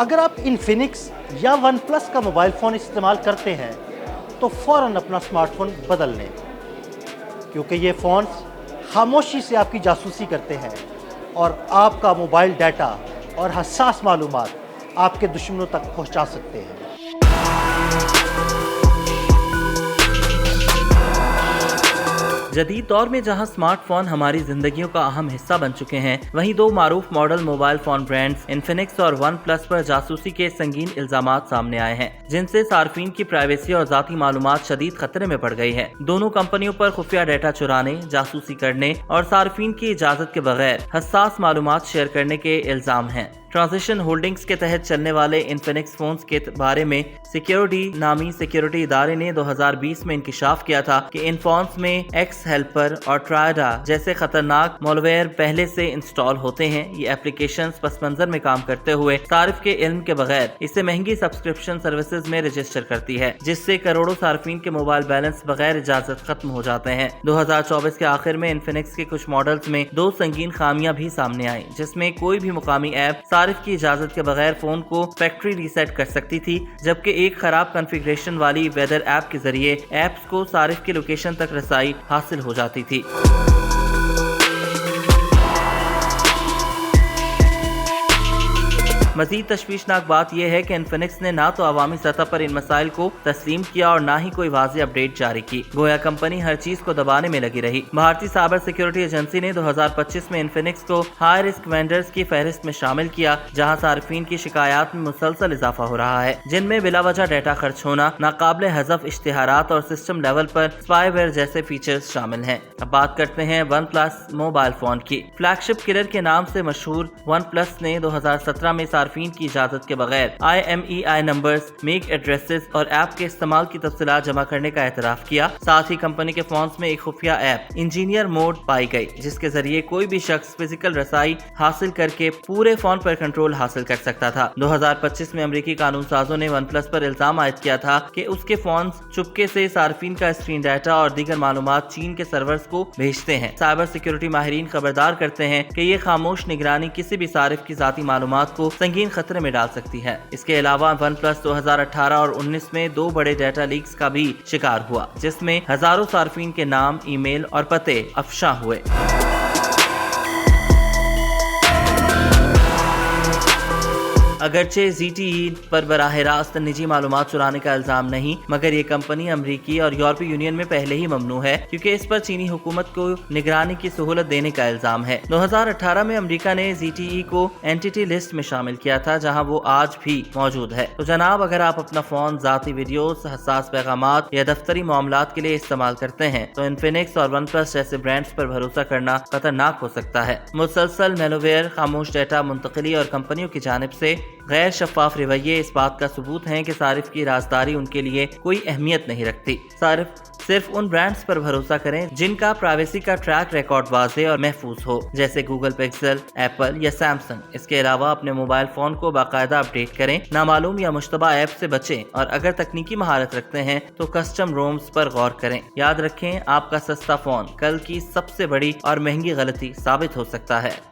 اگر آپ انفینکس یا ون پلس کا موبائل فون استعمال کرتے ہیں تو فوراً اپنا اسمارٹ فون بدل لیں، کیونکہ یہ فونز خاموشی سے آپ کی جاسوسی کرتے ہیں اور آپ کا موبائل ڈیٹا اور حساس معلومات آپ کے دشمنوں تک پہنچا سکتے ہیں۔ جدید دور میں جہاں سمارٹ فون ہماری زندگیوں کا اہم حصہ بن چکے ہیں، وہیں دو معروف model mobile phone brands Infinix اور ون پلس پر جاسوسی کے سنگین الزامات سامنے آئے ہیں، جن سے صارفین کی پرائیویسی اور ذاتی معلومات شدید خطرے میں پڑ گئی ہے۔ دونوں کمپنیوں پر خفیہ ڈیٹا چرانے، جاسوسی کرنے اور صارفین کی اجازت کے بغیر حساس معلومات شیئر کرنے کے الزام ہیں۔ ٹرانزیشن ہولڈنگز کے تحت چلنے والے انفینکس فونز کے بارے میں سیکیورٹی نامی سیکیورٹی ادارے نے 2020 میں انکشاف کیا تھا کہ ان فونز میں ایکس ہیلپر اور ٹرائیڈا جیسے خطرناک مالویئر پہلے سے انسٹال ہوتے ہیں۔ یہ ایپلیکیشنز پس منظر میں کام کرتے ہوئے صارف کے علم کے بغیر اسے مہنگی سبسکرپشن سروسز میں رجسٹر کرتی ہے، جس سے کروڑوں صارفین کے موبائل بیلنس بغیر اجازت ختم ہو جاتے ہیں۔ 2024 کے آخر میں انفینکس کے کچھ ماڈلز میں دو سنگین خامیاں بھی سامنے آئیں، جس میں کوئی بھی مقامی ایپ صارف کی اجازت کے بغیر فون کو فیکٹری ریسیٹ کر سکتی تھی، جبکہ ایک خراب کنفیگریشن والی ویدر ایپ کے ذریعے ایپس کو صارف کی لوکیشن تک رسائی حاصل ہو جاتی تھی۔ مزید تشویشناک بات یہ ہے کہ انفینکس نے نہ تو عوامی سطح پر ان مسائل کو تسلیم کیا اور نہ ہی کوئی واضح اپڈیٹ جاری کی، گویا کمپنی ہر چیز کو دبانے میں لگی رہی۔ بھارتی سائبر سیکیورٹی ایجنسی نے 2025 میں انفینکس کو ہائی رسک وینڈرز کی فہرست میں شامل کیا، جہاں صارفین کی شکایات میں مسلسل اضافہ ہو رہا ہے، جن میں بلا وجہ ڈیٹا خرچ ہونا، ناقابل حذف اشتہارات اور system level per spy where جیسے فیچرز شامل ہیں۔ اب بات کرتے ہیں ون پلس موبائل فون کی۔ فلیگ شپ کلر کے نام سے مشہور ون پلس نے 2017 میں صارفین کی اجازت کے بغیر IMEI نمبرز، میک ایڈریسز اور ایپ کے استعمال کی تفصیلات جمع کرنے کا اعتراف کیا۔ ساتھ ہی کمپنی کے فونز میں ایک خفیہ ایپ انجینئر موڈ پائی گئی، جس کے ذریعے کوئی بھی شخص فزیکل رسائی حاصل کر کے پورے فون پر کنٹرول حاصل کر سکتا تھا۔ 2025 میں امریکی قانون سازوں نے ون پلس پر الزام عائد کیا تھا کہ اس کے فونز چپکے سے صارفین کا اسکرین ڈیٹا اور دیگر معلومات چین کے سرورز کو بھیجتے ہیں۔ سائبر سیکیورٹی ماہرین خبردار کرتے ہیں کہ یہ خاموش نگرانی کسی بھی صارف کی ذاتی معلومات کو سنگین خطرے میں ڈال سکتی ہے۔ اس کے علاوہ ون پلس 2018 اور 19 میں دو بڑے ڈیٹا لیکس کا بھی شکار ہوا، جس میں ہزاروں صارفین کے نام، ای میل اور پتے افشاں ہوئے۔ اگرچہ ZTE پر براہ راست نجی معلومات چرانے کا الزام نہیں، مگر یہ کمپنی امریکی اور یورپی یونین میں پہلے ہی ممنوع ہے، کیونکہ اس پر چینی حکومت کو نگرانی کی سہولت دینے کا الزام ہے۔ 2018 میں امریکہ نے ZTE کو اینٹی لسٹ میں شامل کیا تھا، جہاں وہ آج بھی موجود ہے۔ تو جناب، اگر آپ اپنا فون ذاتی ویڈیوز، حساس پیغامات یا دفتری معاملات کے لیے استعمال کرتے ہیں تو انفینکس اور ون پلس جیسے برانڈز پر بھروسہ کرنا خطرناک ہو سکتا ہے۔ مسلسل میلویئر، خاموش ڈیٹا منتقلی اور کمپنیوں کی جانب سے غیر شفاف رویے اس بات کا ثبوت ہیں کہ صارف کی رازداری ان کے لیے کوئی اہمیت نہیں رکھتی۔ صرف ان برانڈز پر بھروسہ کریں جن کا پرائیویسی کا ٹریک ریکارڈ واضح اور محفوظ ہو، جیسے گوگل پکسل، ایپل یا سیمسنگ۔ اس کے علاوہ اپنے موبائل فون کو باقاعدہ اپڈیٹ کریں، نامعلوم یا مشتبہ ایپ سے بچیں، اور اگر تکنیکی مہارت رکھتے ہیں تو کسٹم رومز پر غور کریں۔ یاد رکھیں، آپ کا سستا فون کل کی سب سے بڑی اور مہنگی غلطی ثابت ہو سکتا ہے۔